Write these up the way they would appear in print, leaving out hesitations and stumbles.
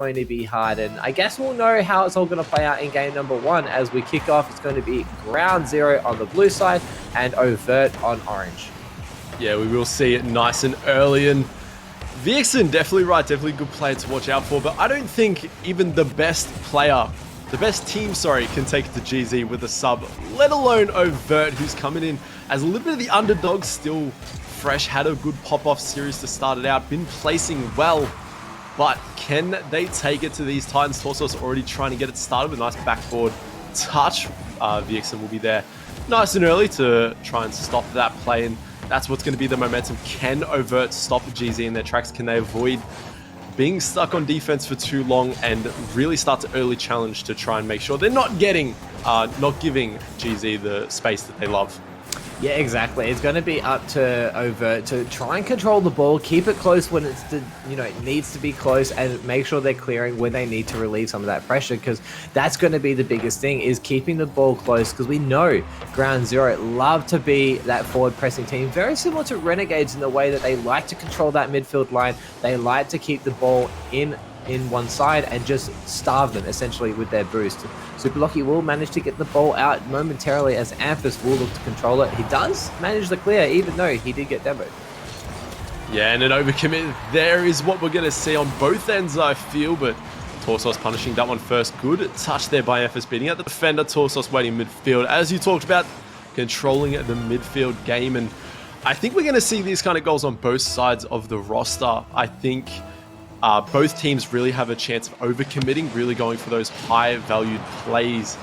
going to be hard, and I guess we'll know how it's all going to play out in game number 1 as we kick off. It's going to be ground 0 on the blue side and Overt on orange. Yeah, we will see it nice and early, and Vixen definitely right, definitely a good player to watch out for, but I don't think even the best team, can take it to GZ with a sub, let alone Overt, who's coming in as a little bit of the underdog, still fresh, had a good pop-off series to start it out, been placing well, but can they take it to these Titans? Torsos already trying to get it started with a nice backboard touch. Vixen will be there nice and early to try and stop that play, and that's what's going to be the momentum. Can Overt stop GZ in their tracks? Can they avoid being stuck on defense for too long and really start to early challenge to try and make sure they're not giving GZ the space that they love? Yeah, exactly. It's going to be up to Overt to try and control the ball, keep it close when it needs to be close, and make sure they're clearing when they need to relieve some of that pressure, because that's going to be the biggest thing, is keeping the ball close, because we know ground 0 love to be that forward pressing team, very similar to Renegades in the way that they like to control that midfield line. They like to keep the ball in one side and just starve them essentially with their boost. Super Lucky will manage to get the ball out momentarily as Amphis will look to control it. He does manage the clear, even though he did get demoed. Yeah, and an overcommit there is what we're going to see on both ends, I feel, but Torsos punishing that one first. Good touch there by Amphis, beating out the defender. Torsos waiting midfield, as you talked about, controlling the midfield game, and I think we're going to see these kind of goals on both sides of the roster. I think both teams really have a chance of overcommitting, really going for those high-valued plays.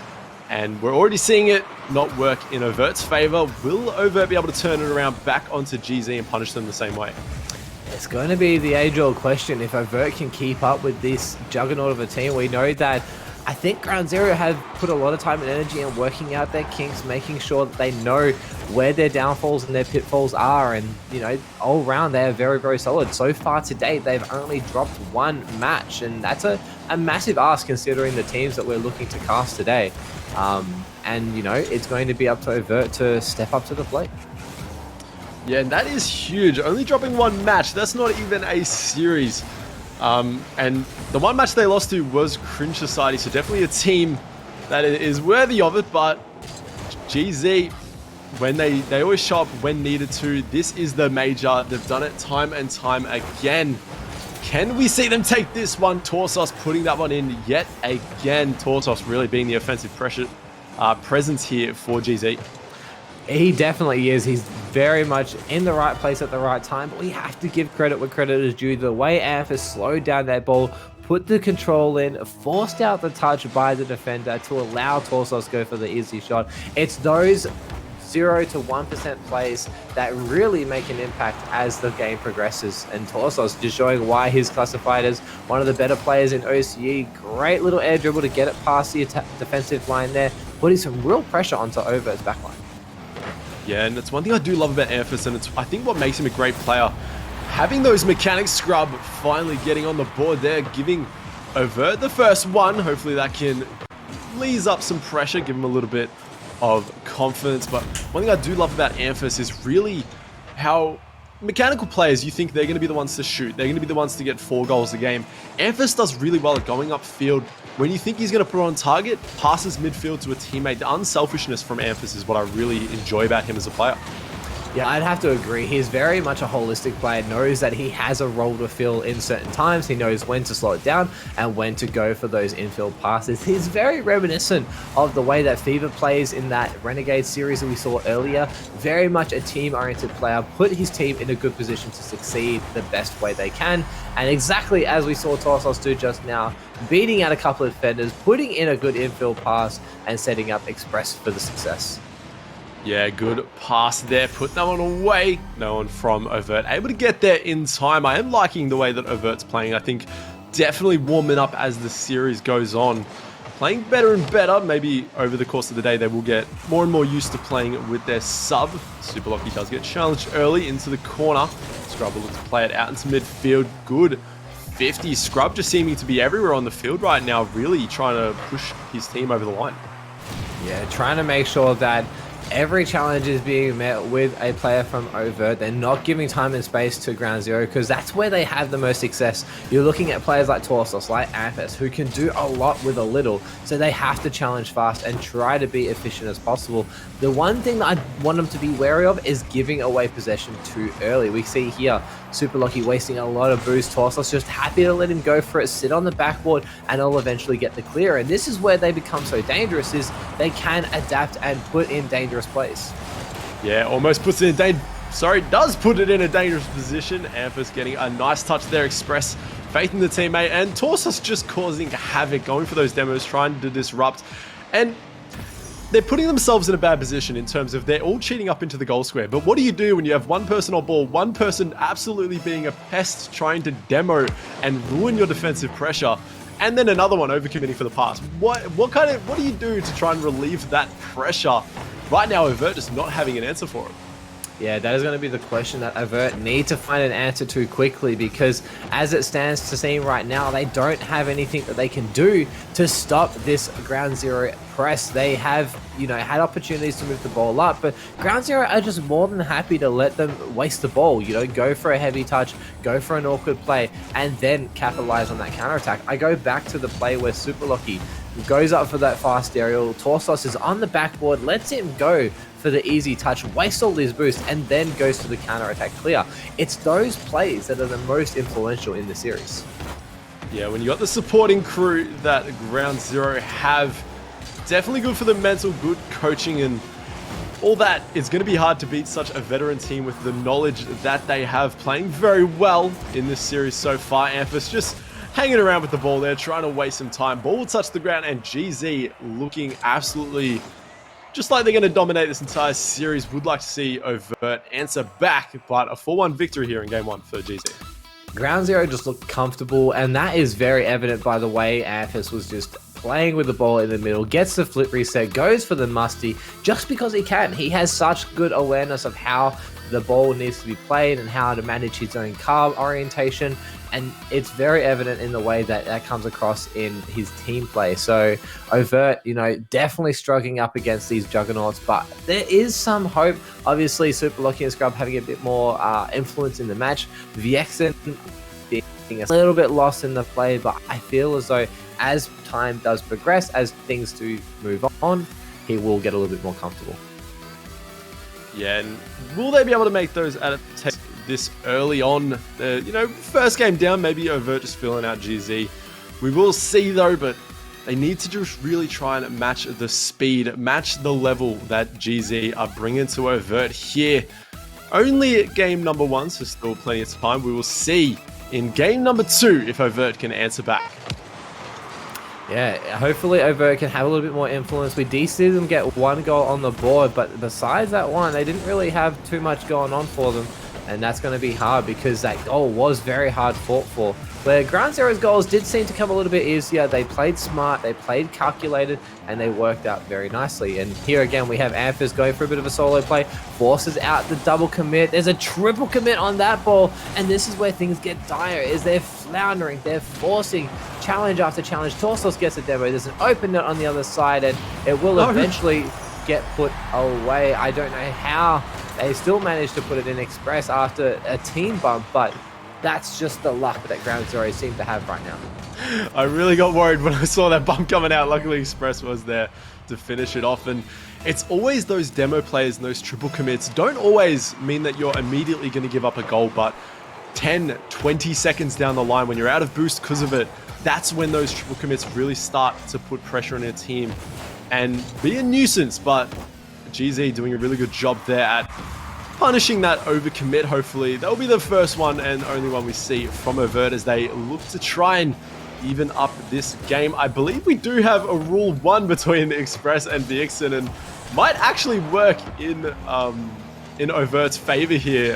And we're already seeing it not work in Overt's favor. Will Overt be able to turn it around back onto GZ and punish them the same way? It's going to be the age-old question if Overt can keep up with this juggernaut of a team. We know that I think ground 0 have put a lot of time and energy in working out their kinks, making sure that they know where their downfalls and their pitfalls are, and all round they are very, very solid. So far to date, they've only dropped 1 match, and that's a massive ask considering the teams that we're looking to cast today. It's going to be up to Overt to step up to the plate. Yeah, and that is huge. Only dropping 1 match, that's not even a series. And the 1 match they lost to was Cringe Society, so definitely a team that is worthy of it, but GZ, when they always show up when needed to. This is the major. They've done it time and time again. Can we see them take this one? Torsos putting that one in yet again. Torsos really being the offensive presence here for GZ. He definitely is. He's very much in the right place at the right time, but we have to give credit where credit is due. The way Amphis slowed down that ball, put the control in, forced out the touch by the defender to allow Torsos to go for the easy shot. It's those 0 to 1% plays that really make an impact as the game progresses, and Torsos just showing why he's classified as one of the better players in OCE. Great little air dribble to get it past the defensive line there, putting some real pressure onto Overt's backline. Yeah, and it's one thing I do love about Amphis, and it's I think what makes him a great player. Having those mechanics scrub, finally getting on the board there, giving Overt the first one. Hopefully that can ease up some pressure, give him a little bit of confidence. But one thing I do love about Amphis is really how mechanical players, you think they're going to be the ones to shoot. They're going to be the ones to get 4 goals a game. Amphis does really well at going upfield. When you think he's going to put it on target, passes midfield to a teammate. The unselfishness from Amphis is what I really enjoy about him as a player. Yeah, I'd have to agree. He's very much a holistic player, knows that he has a role to fill in certain times. He knows when to slow it down and when to go for those infield passes. He's very reminiscent of the way that Fever plays in that Renegade series that we saw earlier. Very much a team-oriented player, put his team in a good position to succeed the best way they can. And exactly as we saw Torsos do just now, beating out a couple of defenders, putting in a good infield pass, and setting up Express for the success. Yeah, good pass there. Put that one away. No one from Overt able to get there in time. I am liking the way that Overt's playing. I think definitely warming up as the series goes on. Playing better and better. Maybe over the course of the day, they will get more and more used to playing with their sub. Super Lucky does get challenged early into the corner. Scrub will look to play it out into midfield. Good 50. Scrub just seeming to be everywhere on the field right now. Really trying to push his team over the line. Yeah, trying to make sure that Every challenge is being met with a player from Overt. They're not giving time and space to Ground Zero because that's where they have the most success. You're looking at players like Torsos, like Amphis, who can do a lot with a little. So they have to challenge fast and try to be efficient as possible. The one thing that I want them to be wary of is giving away possession too early. We see here Super Lucky wasting a lot of boost. Torsos just happy to let him go for it, sit on the backboard, and he'll eventually get the clear. And this is where they become so dangerous, is they can adapt and put in dangerous plays. Yeah, almost puts it in does put it in a dangerous position. Amphis getting a nice touch there, Express faith in the teammate, and Torsos just causing havoc, going for those demos, trying to disrupt. And they're putting themselves in a bad position in terms of they're all cheating up into the goal square. But what do you do when you have one person on ball, one person absolutely being a pest, trying to demo and ruin your defensive pressure, and then another one overcommitting for the pass? What do you do to try and relieve that pressure? Right now, Overt just not having an answer for it. Yeah, that is going to be the question that Overt need to find an answer to quickly, because as it stands to seem right now, they don't have anything that they can do to stop this Ground Zero press. They have, had opportunities to move the ball up, but Ground Zero are just more than happy to let them waste the ball, go for a heavy touch, go for an awkward play, and then capitalize on that counterattack. I go back to the play where Super Lucky goes up for that fast aerial. Torsos is on the backboard, lets him go for the easy touch, wastes all his boost, and then goes to the counter-attack clear. It's those plays that are the most influential in the series. Yeah, when you got the supporting crew that Ground Zero have, definitely good for the mental, good coaching, and all that. It's going to be hard to beat such a veteran team with the knowledge that they have, playing very well in this series so far. Amphis just hanging around with the ball there, trying to waste some time. Ball will touch the ground, and GZ looking absolutely just like they're going to dominate this entire series. Would like to see Overt answer back, but a 4-1 victory here in game 1 for GZ. Ground Zero just looked comfortable, and that is very evident by the way Amphis was just playing with the ball in the middle, gets the flip reset, goes for the musty, just because he can. He has such good awareness of how the ball needs to be played and how to manage his own carb orientation, and it's very evident in the way that that comes across in his team play. So Overt, definitely struggling up against these juggernauts, but there is some hope. Obviously, Super Lucky and Scrub having a bit more influence in the match. Viexen being a little bit lost in the play, but I feel as though as time does progress, as things do move on, he will get a little bit more comfortable. Yeah, and will they be able to make those adaptations this early on? First game down, maybe Overt just filling out GZ. We will see though, but they need to just really try and match the speed, match the level that GZ are bringing to Overt here. Only at game number 1, so still plenty of time. We will see in game number 2 if Overt can answer back. Yeah, hopefully Overt can have a little bit more influence. We did see them get 1 goal on the board, but besides that one, they didn't really have too much going on for them. And that's going to be hard because that goal was very hard fought for. Where Ground Zero's goals did seem to come a little bit easier. They played smart, they played calculated, and they worked out very nicely. And here again, we have Amphis going for a bit of a solo play, forces out the double commit. There's a triple commit on that ball, and this is where things get dire, is they're floundering, they're forcing challenge after challenge. Torsos gets a demo, there's an open net on the other side, and it will eventually get put away. I don't know how they still managed to put it in Express after a team bump, but that's just the luck that Ground Zero seem to have right now. I really got worried when I saw that bump coming out. Luckily, Express was there to finish it off. And it's always those demo players and those triple commits don't always mean that you're immediately going to give up a goal, but 10, 20 seconds down the line, when you're out of boost because of it, that's when those triple commits really start to put pressure on your team and be a nuisance. But GZ doing a really good job there at punishing that overcommit. Hopefully that'll be the first one and only one we see from Overt as they look to try and even up this game. I believe we do have a rule 1 between Express and Viexen, and might actually work in Overt's favor here.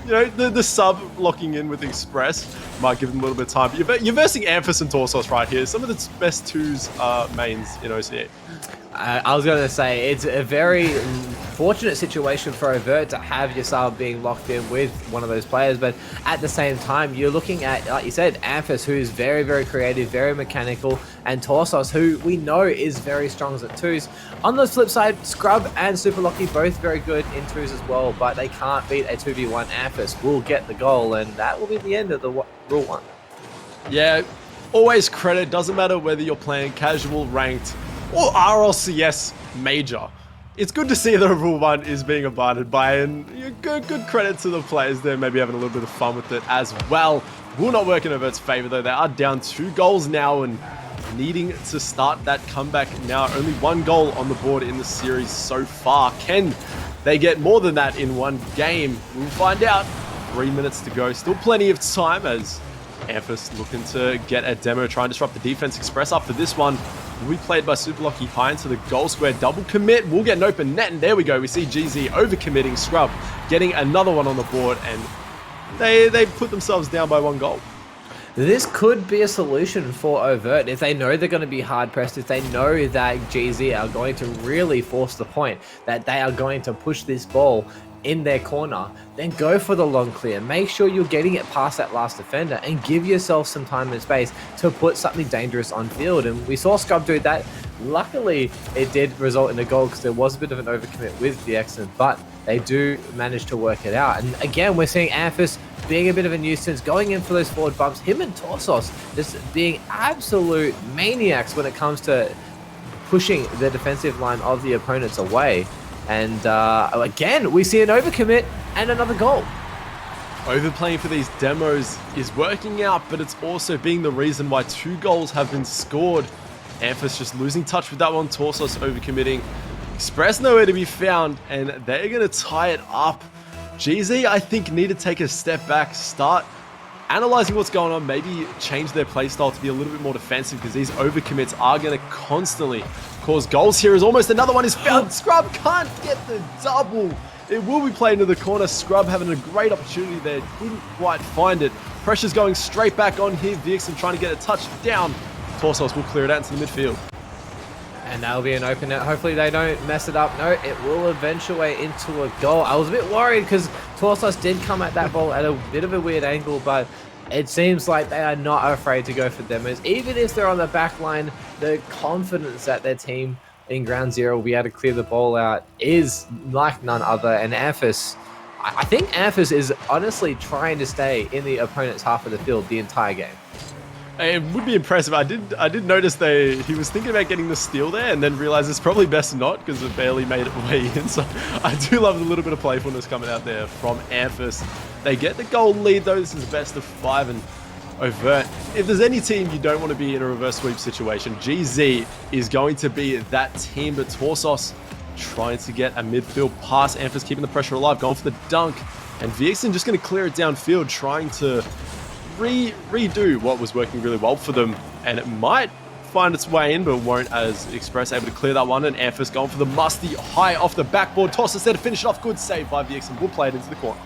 The sub locking in with Express might give them a little bit of time. But you're versing Amphis and Torsos right here. Some of the best 2s mains in OCA. I was going to say, it's a very fortunate situation for Overt to have your sub being locked in with one of those players, but at the same time, you're looking at, like you said, Amphis, who's very, very creative, very mechanical, and Torsos, who we know is very strong at twos. On the flip side, Scrub and Super Lucky both very good in twos as well, but they can't beat a 2v1. Amphis will get the goal, and that will be the end of the Rule 1. Yeah, always credit, doesn't matter whether you're playing casual, ranked, or RLCS major. It's good to see that Rule 1 is being abided by, and good credit to the players there, maybe having a little bit of fun with it as well. Will not work in Overt's favor though. They are down 2 goals now and needing to start that comeback now. Only 1 goal on the board in the series so far. Can they get more than that in one game? We'll find out. 3 minutes to go. Still plenty of time as Amphis looking to get a demo, try and disrupt the defense. Express after this one will be played by Super Lucky high into the goal square. Double commit, we'll get an open net, and there we go. We see GZ overcommitting, Scrub getting another one on the board, and they put themselves down by 1 goal. This could be a solution for Overt if they know they're going to be hard pressed, if they know that GZ are going to really force the point, that they are going to push this ball in their corner, then go for the long clear. Make sure you're getting it past that last defender and give yourself some time and space to put something dangerous on field. And we saw Scrub do that. Luckily, it did result in a goal because there was a bit of an overcommit with the Exon, but they do manage to work it out. And again, we're seeing Amphis being a bit of a nuisance, going in for those forward bumps. Him and Torsos just being absolute maniacs when it comes to pushing the defensive line of the opponents away. And again, we see an overcommit and another goal. Overplaying for these demos is working out, but it's also being the reason why 2 goals have been scored. Amphis just losing touch with that one. Torsos overcommitting. Express nowhere to be found, and they're going to tie it up. GZ, I think, need to take a step back, start analyzing what's going on, maybe change their playstyle to be a little bit more defensive, because these overcommits are going to constantly cause goals here. As almost another one is found. Scrub can't get the double. It will be played into the corner. Scrub having a great opportunity there, didn't quite find it. Pressure's going straight back on here. Vixen trying to get a touch down. Torsos will clear it out into the midfield. And that'll be an open net. Hopefully they don't mess it up. No, it will eventuate into a goal. I was a bit worried because Torsos did come at that ball at a bit of a weird angle, but it seems like they are not afraid to go for demos. Even if they're on the back line, the confidence that their team in ground zero will be able to clear the ball out is like none other. And Amphis, I think Amphis is honestly trying to stay in the opponent's half of the field the entire game. It would be impressive. I did notice he was thinking about getting the steal there and then realized it's probably best not because it barely made it way in. So I do love a little bit of playfulness coming out there from Amphis. They get the goal lead though. This is best of 5 and Overt. If there's any team you don't want to be in a reverse sweep situation, GZ is going to be that team. But Torsos trying to get a midfield pass. Amphis keeping the pressure alive, going for the dunk. And Vixen just going to clear it downfield, trying to redo what was working really well for them, and it might find its way in, but won't, as Express able to clear that one. And Amphis going for the musty high off the backboard. Tosses there to finish it off. Good save by Vixen. Will play it into the corner.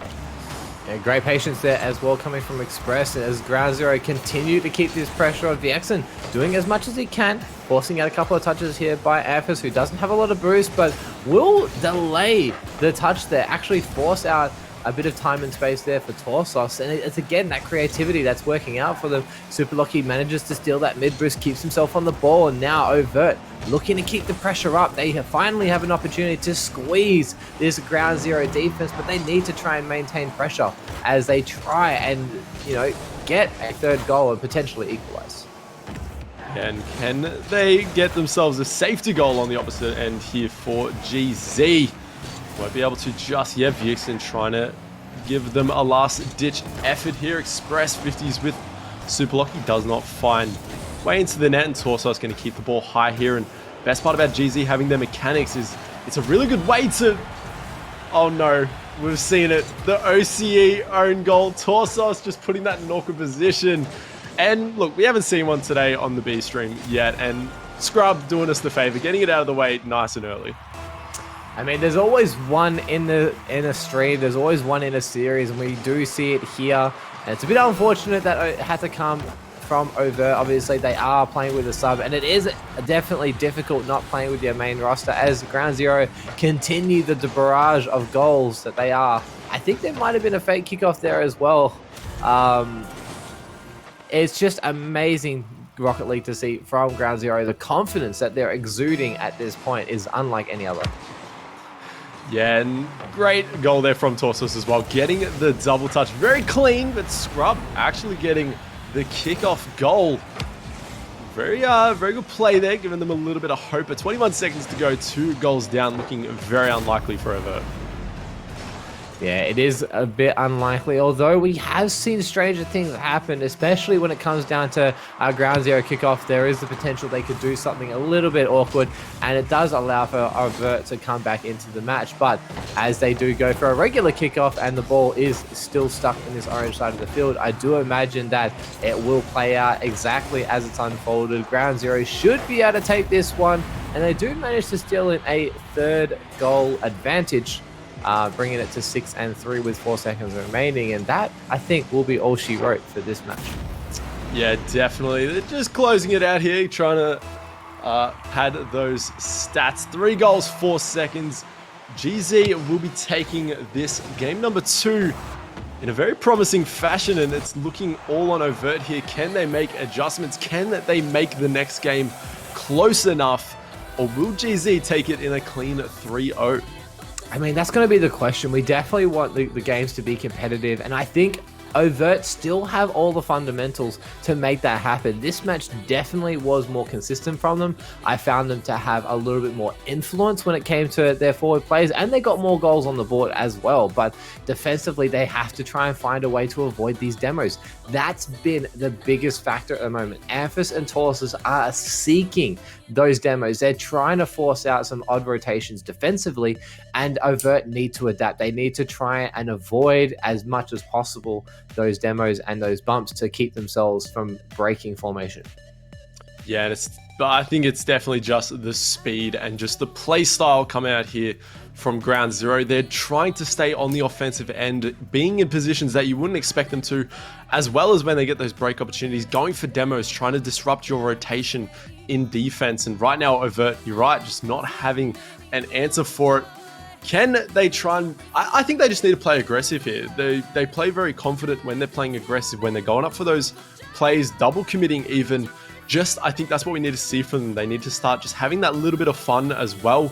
Yeah, great patience there as well coming from Express as Ground Zero continue to keep this pressure on Vixen, doing as much as he can, forcing out a couple of touches here by Amphis, who doesn't have a lot of boost, but will delay the touch there, actually force out a bit of time and space there for Torsos, and it's again that creativity that's working out for them. Super Lucky manages to steal that mid boost, keeps himself on the ball, and now Overt looking to keep the pressure up. They finally have an opportunity to squeeze this ground zero defense, but they need to try and maintain pressure as they try and, you know, get a 3rd goal and potentially equalize. And can they get themselves a safety goal on the opposite end here for GZ? Won't be able to just yet. Vixen trying to give them a last-ditch effort here. Express 50s with Super Lucky does not find way into the net, and Torso is going to keep the ball high here. And best part about GZ having their mechanics is it's a really good way to... Oh no, we've seen it. The OCE own goal. Torsos just putting that in an awkward position. And look, we haven't seen one today on the B stream yet, and Scrub doing us the favor, getting it out of the way nice and early. I mean, there's always one in a stream, there's always one in a series, and we do see it here. And it's a bit unfortunate that it had to come from Overt. Obviously, they are playing with a sub, and it is definitely difficult not playing with your main roster as Ground Zero continue the barrage of goals that they are. I think there might have been a fake kickoff there as well. It's just amazing Rocket League to see from Ground Zero. The confidence that they're exuding at this point is unlike any other. Yeah, and great goal there from Torsos as well. Getting the double touch. Very clean, but Scrub actually getting the kickoff goal. Very good play there, giving them a little bit of hope. But 21 seconds to go, 2 goals down, looking very unlikely for Overt. Yeah, it is a bit unlikely, although we have seen stranger things happen, especially when it comes down to our Ground Zero kickoff. There is the potential they could do something a little bit awkward, and it does allow for Overt to come back into the match. But as they do go for a regular kickoff and the ball is still stuck in this orange side of the field, I do imagine that it will play out exactly as it's unfolded. Ground Zero should be able to take this one, and they do manage to steal in a 3rd goal advantage, bringing it to 6-3 with 4 seconds remaining, and that I think will be all she wrote for this match. Yeah, definitely. They're just closing it out here, trying to pad those stats. 3 goals, 4 seconds. GZ will be taking this game number 2 in a very promising fashion, and it's looking all on Overt here. Can they make adjustments? Can they make the next game close enough, or will GZ take it in a clean 3-0? I mean, that's going to be the question. We definitely want the games to be competitive, and I think Overt still have all the fundamentals to make that happen. This match definitely was more consistent from them. I found them to have a little bit more influence when it came to their forward plays, and they got more goals on the board as well. But defensively, they have to try and find a way to avoid these demos. That's been the biggest factor at the moment. Amphis and Tauruses are seeking those demos. They're trying to force out some odd rotations defensively, and Overt need to adapt. They need to try and avoid as much as possible those demos and those bumps to keep themselves from breaking formation. Yeah, but I think it's definitely just the speed and just the play style coming out here from Ground Zero. They're trying to stay on the offensive end, being in positions that you wouldn't expect them to, as well as when they get those break opportunities, going for demos, trying to disrupt your rotation in defense. And right now, Overt, you're right, just not having an answer for it. Can they try and... I think they just need to play aggressive here. They play very confident when they're playing aggressive, when they're going up for those plays, double committing even. I think that's what we need to see from them. They need to start just having that little bit of fun as well,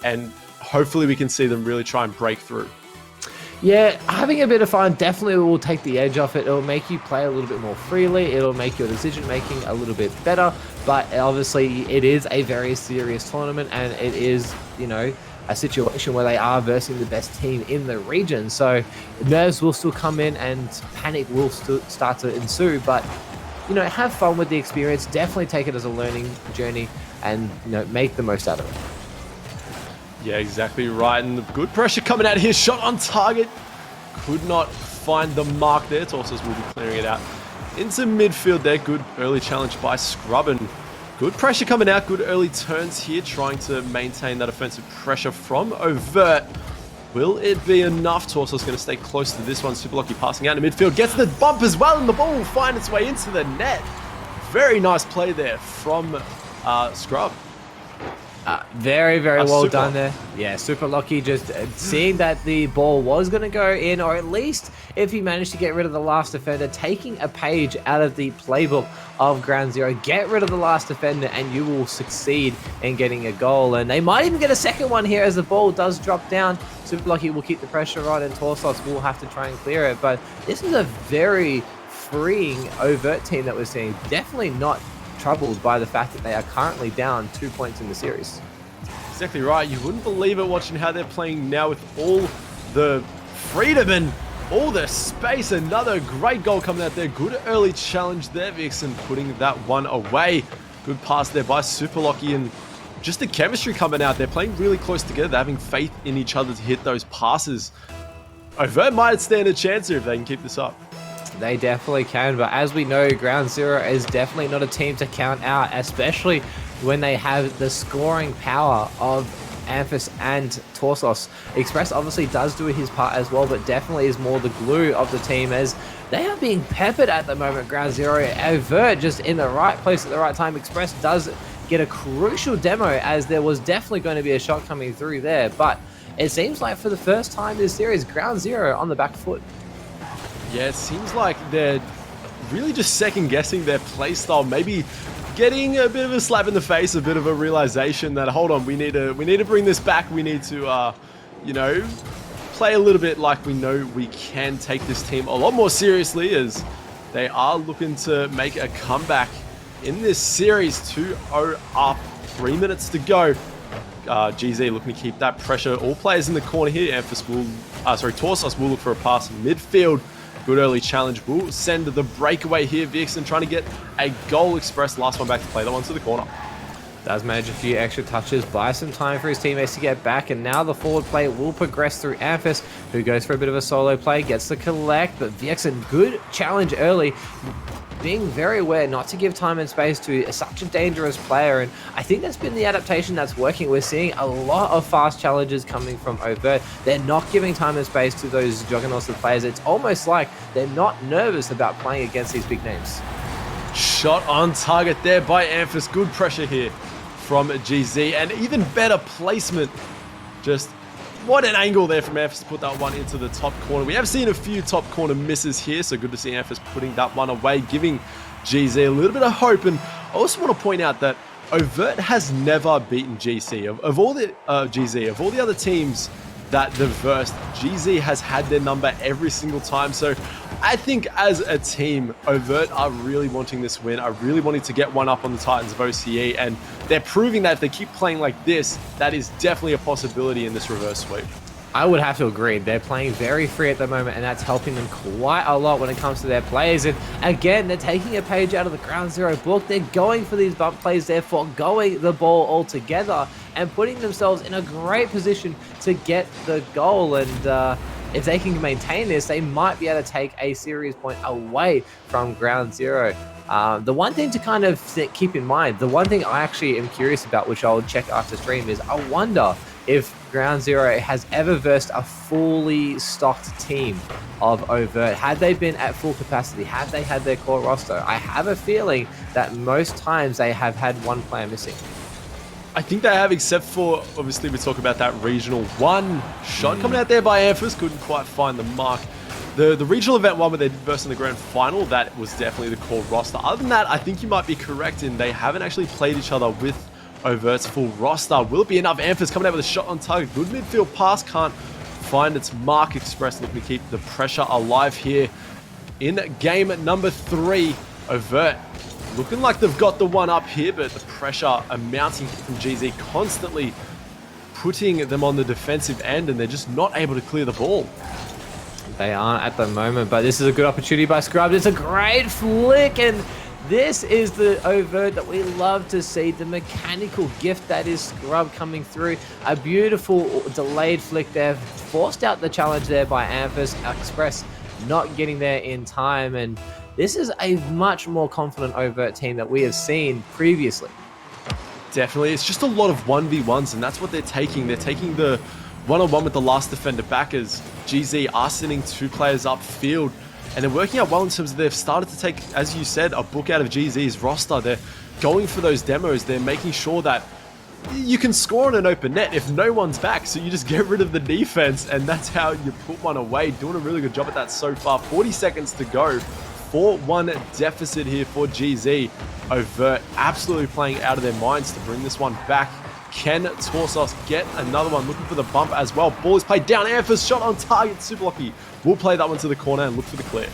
and hopefully we can see them really try and break through. Yeah, having a bit of fun definitely will take the edge off it. It'll make you play a little bit more freely. It'll make your decision making a little bit better. But obviously, it is a very serious tournament, and it is, you know, a situation where they are versing the best team in the region. So nerves will still come in and panic will still start to ensue. But, you know, have fun with the experience. Definitely take it as a learning journey and, you know, make the most out of it. Yeah, exactly right. And the good pressure coming out here. Shot on target. Could not find the mark there. Torsos will be clearing it out into midfield there. Good early challenge by Scrubbin. Good pressure coming out. Good early turns here, trying to maintain that offensive pressure from Overt. Will it be enough? Torsos going to stay close to this one. Super Lucky passing out in midfield. Gets the bump as well, and the ball will find its way into the net. Very nice play there from Scrub. Very well done there. Yeah, Super Lucky just seeing that the ball was going to go in, or at least if he managed to get rid of the last defender, taking a page out of the playbook of Ground Zero. Get rid of the last defender and you will succeed in getting a goal. And they might even get a second one here as the ball does drop down. Super Lucky will keep the pressure on and Torsos will have to try and clear it. But this is a very freeing Overt team that we're seeing. Definitely not troubled by the fact that they are currently down 2 points in the series. Exactly right. You wouldn't believe it watching how they're playing now with all the freedom and all the space. Another great goal coming out there. Good early challenge there. Vixen putting that one away. Good pass there by Super Lucky, and just the chemistry coming out. They're playing really close together. They're having faith in each other to hit those passes. Overt might stand a chance here if they can keep this up. They definitely can, but as we know, Ground Zero is definitely not a team to count out, especially when they have the scoring power of Amphis and Torsos. Express obviously does do his part as well, but definitely is more the glue of the team, as They are being peppered at the moment, Ground Zero. Overt just in the right place at the right time. Express does get a crucial demo, as there was definitely going to be a shot coming through there, but it seems like for the first time this series, Ground Zero on the back foot. Yeah, it seems like they're really just second guessing their playstyle, maybe getting a bit of a slap in the face, a bit of a realization that, hold on, we need to bring this back. We need to, you know, play a little bit like we know we can take this team a lot more seriously, as they are looking to make a comeback in this series. 2-0 up, 3 minutes to go. GZ looking to keep that pressure. All players in the corner here. Torsos will look for a pass midfield. Good early challenge will send the breakaway here. Vixen trying to get a goal. Express, last one back to play that one to the corner. Does manage a few extra touches, buy some time for his teammates to get back, and now the forward play will progress through Amphis, who goes for a bit of a solo play, gets the collect, but Vixen, good challenge early, being very aware not to give time and space to such a dangerous player, and I think that's been the adaptation that's working. We're seeing a lot of fast challenges coming from Overt. They're not giving time and space to those juggernauts of players. It's almost like they're not nervous about playing against these big names. Shot on target there by Amphis. Good pressure here from GZ, and even better placement. Just what an angle there from Amphis to put that one into the top corner. We have seen a few top corner misses here, so good to see Amphis putting that one away, giving GZ a little bit of hope. And I also want to point out that Overt has never beaten GC. Of all the other teams that they've versed, GZ has had their number every single time. So I think as a team, Overt are really wanting this win, are really wanting to get one up on the Titans of OCE, and they're proving that if they keep playing like this, that is definitely a possibility in this reverse sweep. I would have to agree. They're playing very free at the moment, and that's helping them quite a lot when it comes to their plays. And again, they're taking a page out of the Ground Zero book. They're going for these bump plays. They're foregoing the ball altogether and putting themselves in a great position to get the goal. And if they can maintain this, they might be able to take a series point away from Ground Zero. The one thing to kind of keep in mind, the one thing I actually am curious about, which I'll check after stream, is I wonder if Ground Zero has ever versed a fully stocked team of Overt. Had they been at full capacity, had they had their core roster, I have a feeling that most times they have had one player missing. I think they have, except for, obviously, we talk about that Regional 1 shot coming out there by Amphis. Couldn't quite find the mark. The regional event one where they versed in the grand final, that was definitely the core roster. Other than that, I think you might be correct in they haven't actually played each other with Overt's full roster. Will it be enough? Amphis coming out with a shot on target. Good midfield pass, can't find its mark. Express looking to keep the pressure alive here in game number 3. Overt looking like they've got the one up here, but the pressure mounting from GZ, constantly putting them on the defensive end, and they're just not able to clear the ball. They aren't at the moment, but this is a good opportunity by Scrub. It's a great flick, and this is the Overt that we love to see, the mechanical gift that is Scrub coming through. A beautiful delayed flick there, forced out the challenge there by Amphis. Express not getting there in time, and this is a much more confident Overt team that we have seen previously. Definitely, it's just a lot of 1v1s, and that's what they're taking. They're taking the one-on-one with the last defender back, as GZ are sending 2 players upfield. And they're working out well in terms of they've started to take, as you said, a book out of GZ's roster. They're going for those demos. They're making sure that you can score on an open net if no one's back. So you just get rid of the defense, and that's how you put one away. Doing a really good job at that so far. 40 seconds to go. 4-1 deficit here for GZ. Overt absolutely playing out of their minds to bring this one back. Can Torsos get another one? Looking for the bump as well. Ball is played down. Amphis shot on target. Super lucky. We'll play that one to the corner and look for the clear.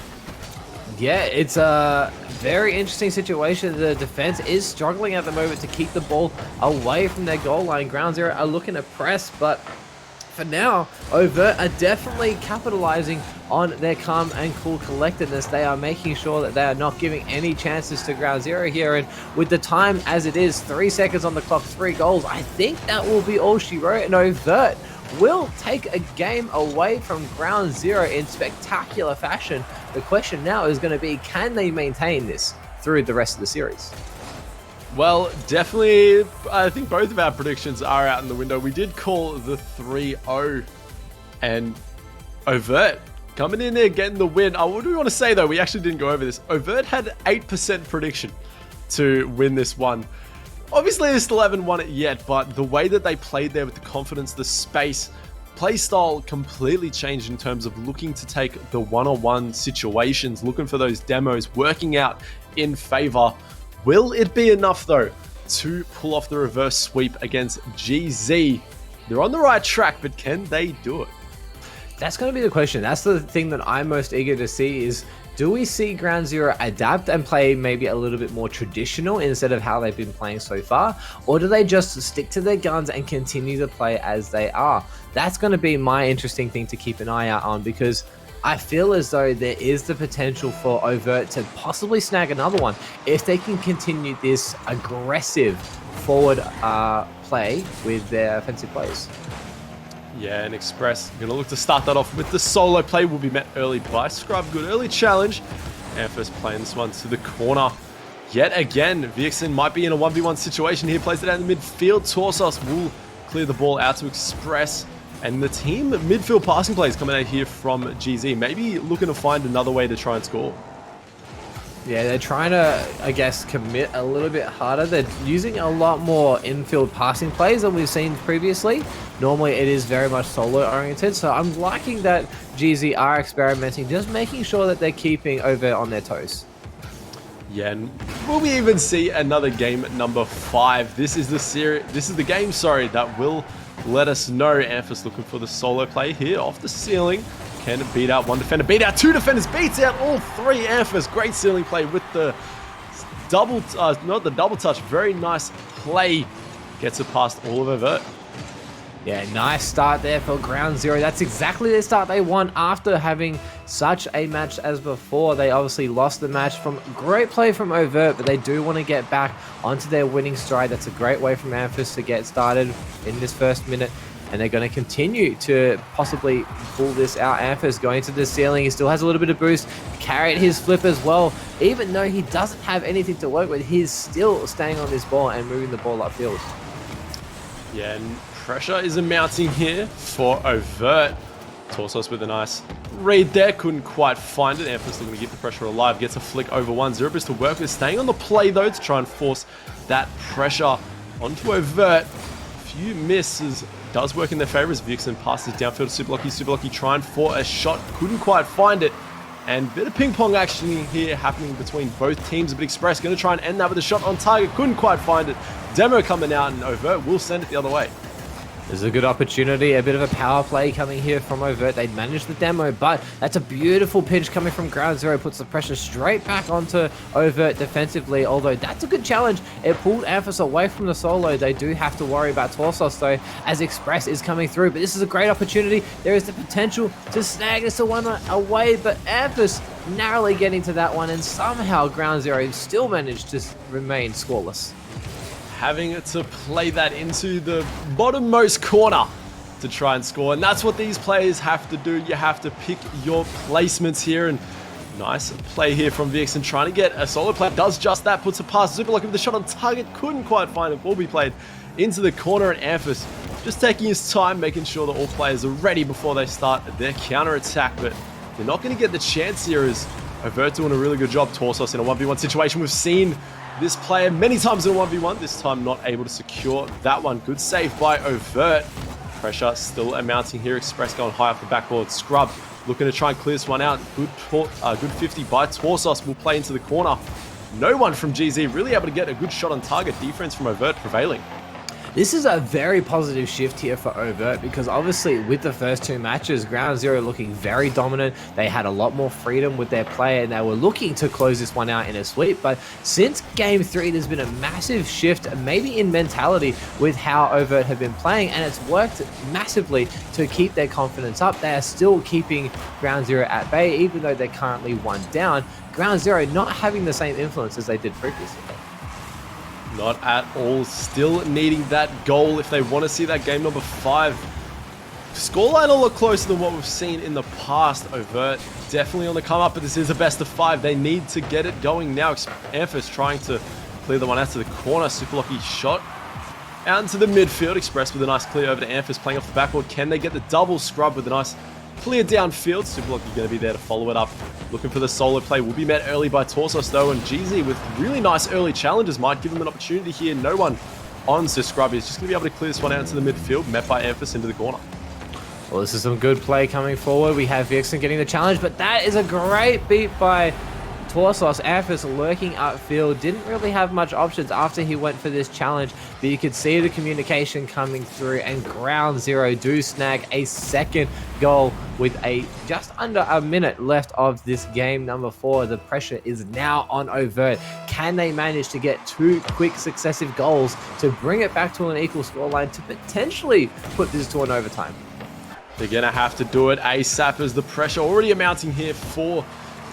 Yeah, it's a very interesting situation. The defense is struggling at the moment to keep the ball away from their goal line. Ground Zero are looking to press, but for now, Overt are definitely capitalizing on their calm and cool collectedness. They are making sure that they are not giving any chances to Ground Zero here, and with the time as it is, 3 seconds on the clock, 3 goals, I think that will be all she wrote, and Overt will take a game away from Ground Zero in spectacular fashion. The question now is going to be, can they maintain this through the rest of the series? Well, definitely, I think both of our predictions are out in the window. We did call the 3-0, and Overt coming in there, getting the win. What do we want to say, though? We actually didn't go over this. Overt had 8% prediction to win this one. Obviously, they still haven't won it yet, but the way that they played there with the confidence, the space, play style completely changed in terms of looking to take the one-on-one situations, looking for those demos, working out in favor. Will it be enough, though, to pull off the reverse sweep against GZ? They're on the right track, but can they do it? That's going to be the question. That's the thing that I'm most eager to see is, do we see Ground Zero adapt and play maybe a little bit more traditional instead of how they've been playing so far? Or do they just stick to their guns and continue to play as they are? That's going to be my interesting thing to keep an eye out on, because I feel as though there is the potential for Overt to possibly snag another one if they can continue this aggressive forward play with their offensive plays. Yeah, and Express going to look to start that off with the solo play. Will be met early by Scrub. Good early challenge. And first playing this one to the corner. Yet again, Vixen might be in a 1v1 situation here. Plays it out in the midfield. Torsos will clear the ball out to Express. And the team midfield passing plays coming out here from GZ. Maybe looking to find another way to try and score. Yeah, they're trying to, I guess, commit a little bit harder. They're using a lot more infield passing plays than we've seen previously. Normally, it is very much solo-oriented, so I'm liking that GZ are experimenting, just making sure that they're keeping Overt on their toes. Yeah, and will we even see another game number 5? This is the game, that will let us know. Amphis looking for the solo play here off the ceiling. Can beat out one defender, beat out two defenders, beats out all three. Amphis, great ceiling play with the double, not the double touch, very nice play. Gets it past all of Overt. Yeah, nice start there for Ground Zero. That's exactly the start they want after having such a match as before. They obviously lost the match from great play from Overt, but they do want to get back onto their winning stride. That's a great way from Amphis to get started in this first minute. And they're going to continue to possibly pull this out. Amphis going to the ceiling. He still has a little bit of boost. Carried his flip as well. Even though he doesn't have anything to work with, he's still staying on this ball and moving the ball upfield. Yeah, and pressure is mounting here for Overt. Torsos with a nice read there. Couldn't quite find it. Amphis looking to keep the pressure alive. Gets a flick over 1-0. But to work with. Staying on the play, though, to try and force that pressure onto Overt. Few misses. Does work in their favor as Vixen passes downfield to Superlucky. Superlucky trying for a shot. Couldn't quite find it. And a bit of ping pong action here happening between both teams. But Express going to try and end that with a shot on target. Couldn't quite find it. Demo coming out and Overt will send it the other way. There's a good opportunity, a bit of a power play coming here from Overt. They'd managed the demo, but that's a beautiful pitch coming from Ground Zero. Puts the pressure straight back onto Overt defensively, although that's a good challenge. It pulled Amphis away from the solo. They do have to worry about Torsos, though, as Express is coming through. But this is a great opportunity. There is the potential to snag this one away, but Amphis narrowly getting to that one, and somehow Ground Zero still managed to remain scoreless. Having to play that into the bottommost corner to try and score. And that's what these players have to do. You have to pick your placements here. And nice play here from Vixen trying to get a solo play. Does just that. Puts it past Superlucky with the shot on target. Couldn't quite find it. Ball be played into the corner. And Amphis just taking his time, making sure that all players are ready before they start their counter-attack. But they're not going to get the chance here as Overt doing a really good job. Torsos in a 1v1 situation. We've seen this player many times in a 1v1, this time not able to secure that one. Good save by Overt. Pressure still mounting here. Express going high off the backboard. Scrub looking to try and clear this one out. Good 50 by Torsos will play into the corner. No one from GZ really able to get a good shot on target. Defense from Overt prevailing. This is a very positive shift here for Overt because obviously with the first two matches, Ground Zero looking very dominant. They had a lot more freedom with their play and they were looking to close this one out in a sweep. But since Game 3, there's been a massive shift, maybe in mentality with how Overt have been playing, and it's worked massively to keep their confidence up. They are still keeping Ground Zero at bay, even though they're currently one down. Ground Zero not having the same influence as they did previously. Not at all. Still needing that goal if they want to see that game number 5. Scoreline a lot closer than what we've seen in the past. Overt definitely on the come up, but this is a best of 5. They need to get it going now. Amphis trying to clear the one out to the corner. Superlucky shot out into the midfield. Express with a nice clear over to Amphis playing off the backboard. Can they get the double? Scrub with a nice clear downfield. Superlucky going to be there to follow it up. Looking for the solo play. Will be met early by Torsos though, and GZ with really nice early challenges might give him an opportunity here. No one on, so Scrubby is just going to be able to clear this one out into the midfield, met by Amphiss into the corner. Well, this is some good play coming forward. We have Vixen getting the challenge, but that is a great beat by Torsos. Amphiss lurking upfield, didn't really have much options after he went for this challenge, but you could see the communication coming through, and Ground Zero do snag a second goal with just under a minute left of this game number 4. The pressure is now on Overt. Can they manage to get 2 quick successive goals to bring it back to an equal scoreline to potentially put this to an overtime? They're going to have to do it ASAP as the pressure already amounting here for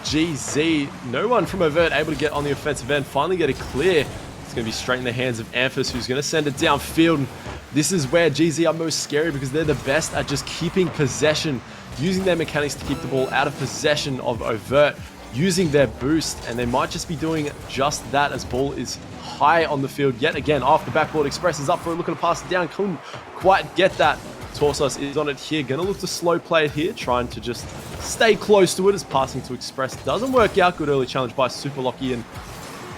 GZ. No one from Overt able to get on the offensive end, finally get it clear. It's going to be straight in the hands of Amphiss, who's going to send it downfield. And this is where GZ are most scary because they're the best at just keeping possession, using their mechanics to keep the ball out of possession of Overt, using their boost, and they might just be doing just that as ball is high on the field yet again. After backboard Express is up for a look at a pass it down, couldn't quite get that. Torsos is on it here, gonna look to slow play it here, trying to just stay close to it as passing to Express doesn't work out. Good early challenge by Superlucky, and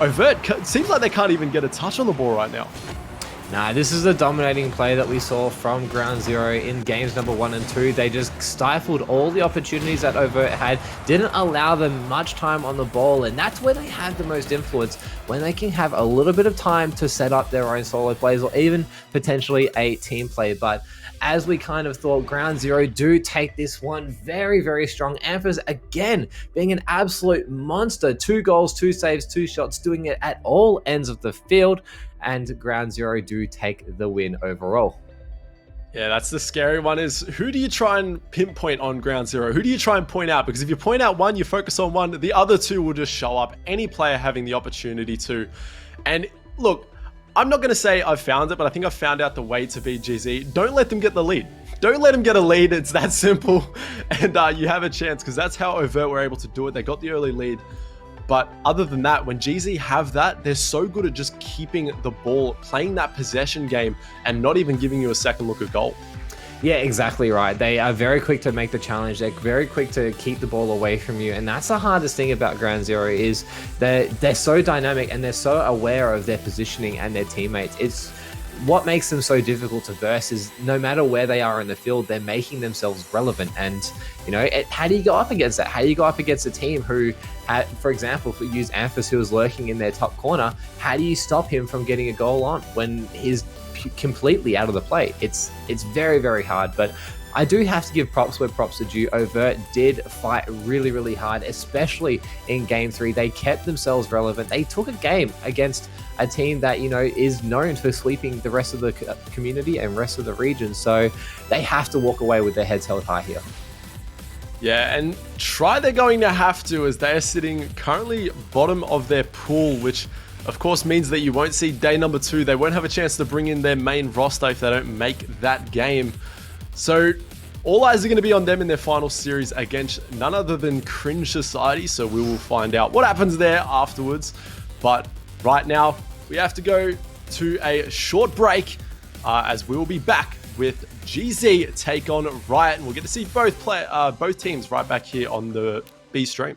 Overt seems like they can't even get a touch on the ball right now. Nah, this is a dominating play that we saw from Ground Zero in games number 1 and 2. They just stifled all the opportunities that Overt had, didn't allow them much time on the ball, and that's where they have the most influence, when they can have a little bit of time to set up their own solo plays or even potentially a team play. But as we kind of thought, Ground Zero do take this one very, very strong. Amphiss, again, being an absolute monster. 2 goals, 2 saves, 2 shots, doing it at all ends of the field. And Ground Zero do take the win overall. Yeah, that's the scary one, is who do you try and pinpoint on Ground Zero? Who do you try and point out? Because if you point out one, you focus on one, the other 2 will just show up. Any player having the opportunity to. And look, I'm not going to say I've found it, but I think I've found out the way to beat GZ. Don't let them get the lead. Don't let them get a lead. It's that simple. And you have a chance, because that's how Overt were able to do it. They got the early lead. But other than that, when GZ have that, they're so good at just keeping the ball, playing that possession game, and not even giving you a second look at goal. Yeah, exactly right. They are very quick to make the challenge. They're very quick to keep the ball away from you. And that's the hardest thing about Ground Zero, is they're so dynamic and they're so aware of their positioning and their teammates. It's what makes them so difficult to verse is no matter where they are in the field, they're making themselves relevant. And, you know, how do you go up against that? How do you go up against a team who, for example, if we use Amphiss, who is lurking in their top corner, how do you stop him from getting a goal on when he's completely out of the play? It's very, very hard. But I do have to give props where props are due. Overt did fight really, really hard, especially in Game 3. They kept themselves relevant. They took a game against a team that, you know, is known for sweeping the rest of the community and rest of the region. So they have to walk away with their heads held high here. Yeah, and they're going to have to, as they are sitting currently bottom of their pool, which of course means that you won't see day number 2. They won't have a chance to bring in their main roster if they don't make that game. So all eyes are going to be on them in their final series against none other than Cringe Society. So we will find out what happens there afterwards. But right now, we have to go to a short break as we will be back with GZ take on Riot. And we'll get to see both teams right back here on the B stream.